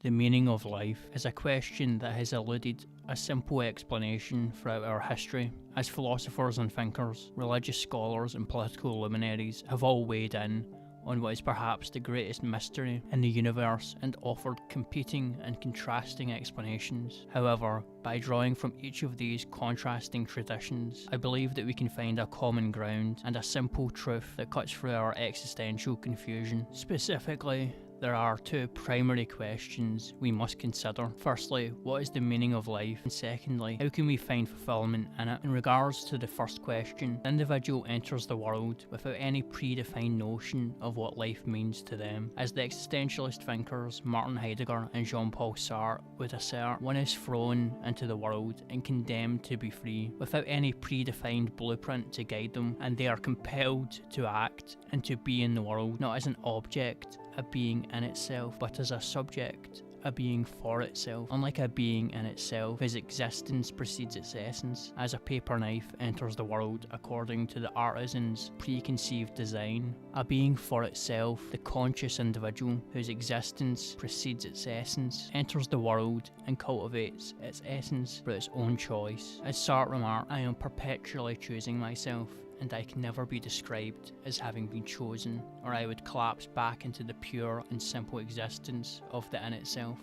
The meaning of life is a question that has eluded a simple explanation throughout our history, as philosophers and thinkers, religious scholars and political luminaries have all weighed in on what is perhaps the greatest mystery in the universe and offered competing and contrasting explanations. However, by drawing from each of these contrasting traditions, I believe that we can find a common ground and a simple truth that cuts through our existential confusion. Specifically, there are two primary questions we must consider. Firstly, what is the meaning of life? And secondly, how can we find fulfillment in it? In regards to the first question, the individual enters the world without any predefined notion of what life means to them. As the existentialist thinkers Martin Heidegger and Jean-Paul Sartre would assert, one is thrown into the world and condemned to be free, without any predefined blueprint to guide them, and they are compelled to act and to be in the world, not as an object, a being in itself, but as a subject, a being for itself. Unlike a being in itself, whose existence precedes its essence, as a paper knife enters the world according to the artisan's preconceived design, a being for itself, the conscious individual, whose existence precedes its essence, enters the world and cultivates its essence for its own choice. As Sartre remarked, I am perpetually choosing myself, and I can never be described as having been chosen, or I would collapse back into the pure and simple existence of the in itself.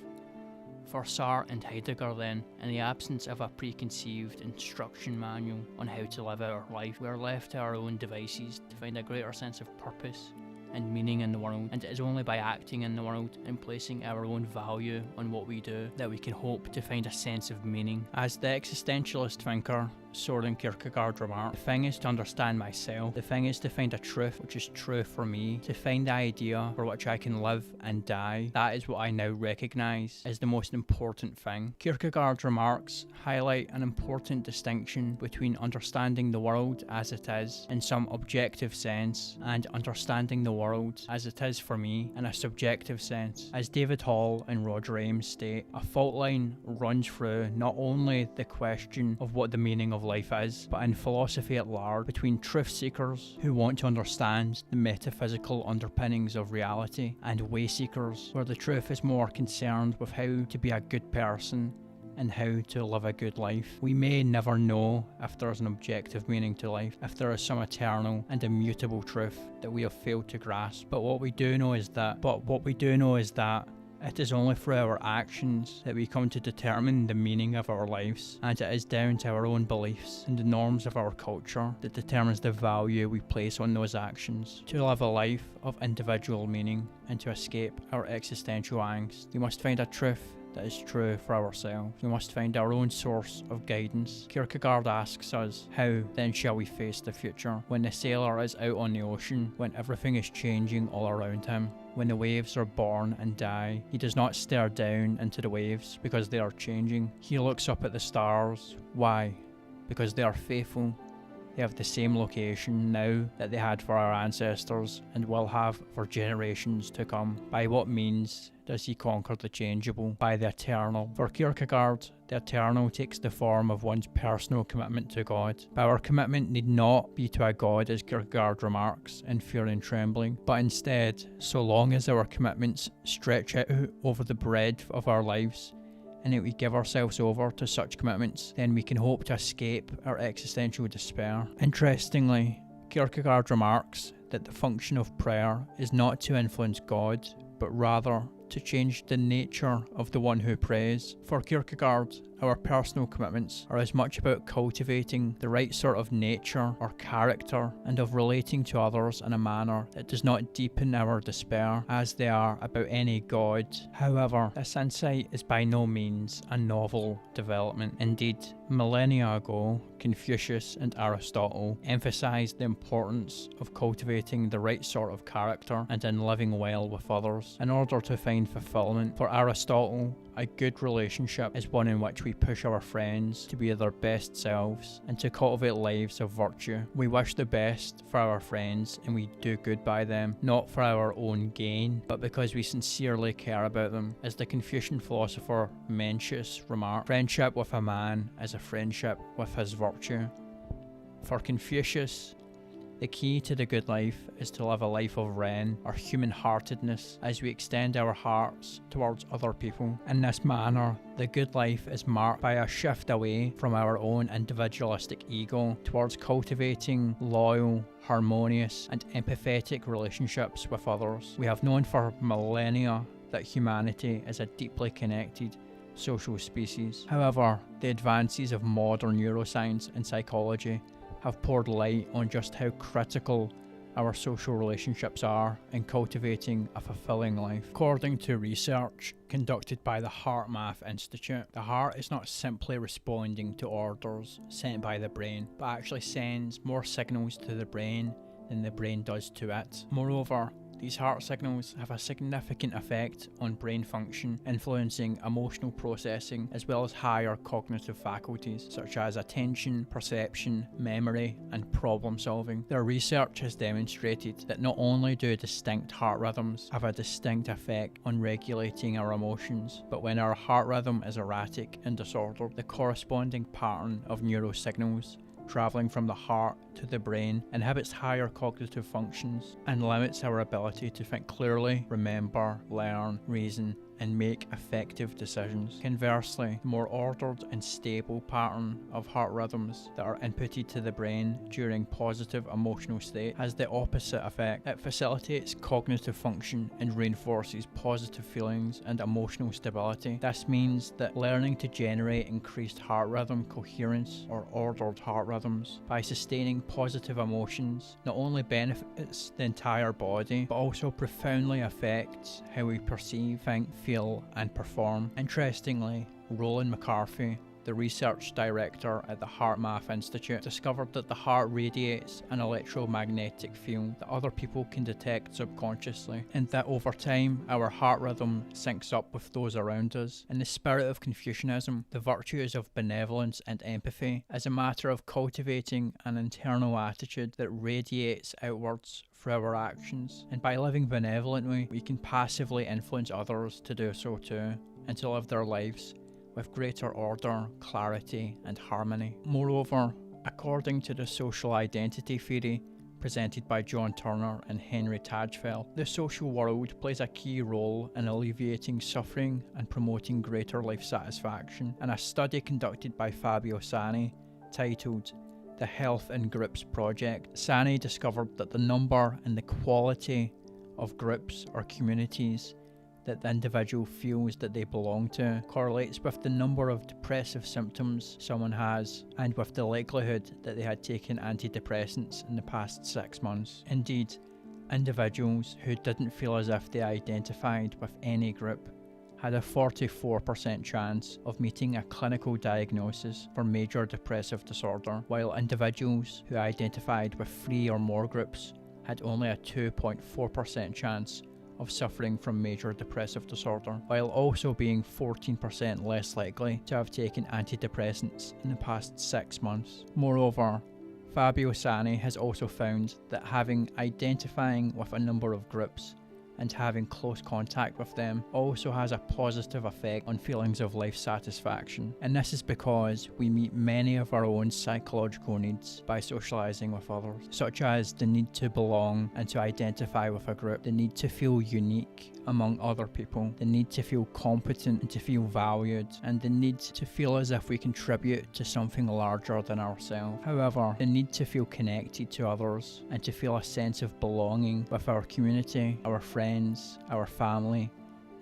For Sartre and Heidegger then, in the absence of a preconceived instruction manual on how to live out our life, we are left to our own devices to find a greater sense of purpose and meaning in the world, and it is only by acting in the world and placing our own value on what we do that we can hope to find a sense of meaning. As the existentialist thinker Søren Kierkegaard remarked, the thing is to understand myself, the thing is to find a truth which is true for me, to find the idea for which I can live and die. That is what I now recognise as the most important thing. Kierkegaard's remarks highlight an important distinction between understanding the world as it is in some objective sense and understanding the world as it is for me in a subjective sense. As David Hall and Roger Ames state, a fault line runs through not only the question of what the meaning of life is, but in philosophy at large, between truth seekers who want to understand the metaphysical underpinnings of reality and way seekers, where the truth is more concerned with how to be a good person and how to live a good life. We may never know if there is an objective meaning to life, if there is some eternal and immutable truth that we have failed to grasp. But what we do know is that it is only through our actions that we come to determine the meaning of our lives, and it is down to our own beliefs and the norms of our culture that determines the value we place on those actions. To live a life of individual meaning and to escape our existential angst, we must find a truth that is true for ourselves. We must find our own source of guidance. Kierkegaard asks us, how then shall we face the future? When the sailor is out on the ocean, when everything is changing all around him, when the waves are born and die, he does not stare down into the waves because they are changing. He looks up at the stars. Why? Because they are faithful. They have the same location now that they had for our ancestors and will have for generations to come. By what means does he conquer the changeable? By the eternal. For Kierkegaard, the eternal takes the form of one's personal commitment to God. But our commitment need not be to a God, as Kierkegaard remarks, in Fear and Trembling, but instead, so long as our commitments stretch out over the breadth of our lives, and that we give ourselves over to such commitments, then we can hope to escape our existential despair. Interestingly, Kierkegaard remarks that the function of prayer is not to influence God, but rather to change the nature of the one who prays. For Kierkegaard, our personal commitments are as much about cultivating the right sort of nature or character and of relating to others in a manner that does not deepen our despair as they are about any God. However, this insight is by no means a novel development. Indeed, millennia ago, Confucius and Aristotle emphasized the importance of cultivating the right sort of character and in living well with others in order to find fulfillment. For Aristotle, a good relationship is one in which we push our friends to be their best selves and to cultivate lives of virtue. We wish the best for our friends and we do good by them, not for our own gain, but because we sincerely care about them. As the Confucian philosopher Mencius remarked, friendship with a man is a friendship with his virtue. For Confucius, The key to the good life is to live a life of Ren, or human-heartedness, as we extend our hearts towards other people. In this manner, the good life is marked by a shift away from our own individualistic ego towards cultivating loyal, harmonious, and empathetic relationships with others. We have known for millennia that humanity is a deeply connected social species. However, the advances of modern neuroscience and psychology have poured light on just how critical our social relationships are in cultivating a fulfilling life. According to research conducted by the HeartMath Institute, the heart is not simply responding to orders sent by the brain, but actually sends more signals to the brain than the brain does to it. Moreover, these heart signals have a significant effect on brain function, influencing emotional processing as well as higher cognitive faculties such as attention, perception, memory, and problem solving. Their research has demonstrated that not only do distinct heart rhythms have a distinct effect on regulating our emotions, but when our heart rhythm is erratic and disordered, the corresponding pattern of neurosignals travelling from the heart to the brain inhibits higher cognitive functions and limits our ability to think clearly, remember, learn, reason, and make effective decisions. Conversely, the more ordered and stable pattern of heart rhythms that are inputted to the brain during positive emotional state has the opposite effect. It facilitates cognitive function and reinforces positive feelings and emotional stability. This means that learning to generate increased heart rhythm coherence or ordered heart rhythms by sustaining positive emotions not only benefits the entire body but also profoundly affects how we perceive, think, feel, and perform. Interestingly, Roland McCarthy, the research director at the HeartMath Institute, discovered that the heart radiates an electromagnetic field that other people can detect subconsciously, and that over time our heart rhythm syncs up with those around us. In the spirit of Confucianism, the virtues of benevolence and empathy is a matter of cultivating an internal attitude that radiates outwards through our actions, and by living benevolently, we can passively influence others to do so too, and to live their lives with greater order, clarity, and harmony. Moreover, according to the social identity theory presented by John Turner and Henry Tajfel, the social world plays a key role in alleviating suffering and promoting greater life satisfaction. In a study conducted by Fabio Sani, titled The Health in Groups Project, Sani discovered that the number and the quality of groups or communities that the individual feels that they belong to correlates with the number of depressive symptoms someone has and with the likelihood that they had taken antidepressants in the past 6 months. Indeed, individuals who didn't feel as if they identified with any group had a 44% chance of meeting a clinical diagnosis for major depressive disorder, while individuals who identified with 3 or more groups had only a 2.4% chance of suffering from major depressive disorder, while also being 14% less likely to have taken antidepressants in the past 6 months. Moreover, Fabio Sani has also found that identifying with a number of groups and having close contact with them also has a positive effect on feelings of life satisfaction. And this is because we meet many of our own psychological needs by socializing with others, such as the need to belong and to identify with a group, the need to feel unique among other people, the need to feel competent and to feel valued, and the need to feel as if we contribute to something larger than ourselves. However, the need to feel connected to others and to feel a sense of belonging with our community, our friends, our family,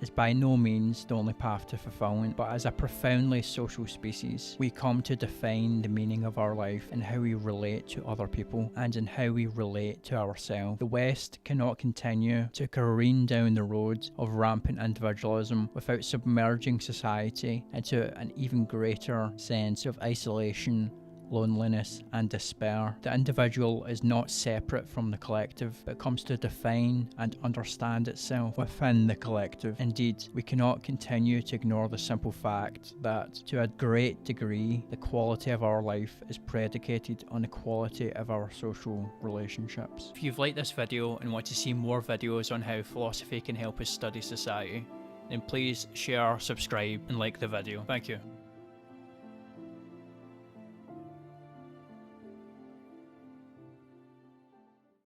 is by no means the only path to fulfillment, but as a profoundly social species, we come to define the meaning of our life in how we relate to other people and in how we relate to ourselves. The West cannot continue to careen down the road of rampant individualism without submerging society into an even greater sense of isolation, loneliness, and despair. The individual is not separate from the collective, but comes to define and understand itself within the collective. Indeed, we cannot continue to ignore the simple fact that, to a great degree, the quality of our life is predicated on the quality of our social relationships. If you've liked this video and want to see more videos on how philosophy can help us study society, then please share, subscribe, and like the video. Thank you.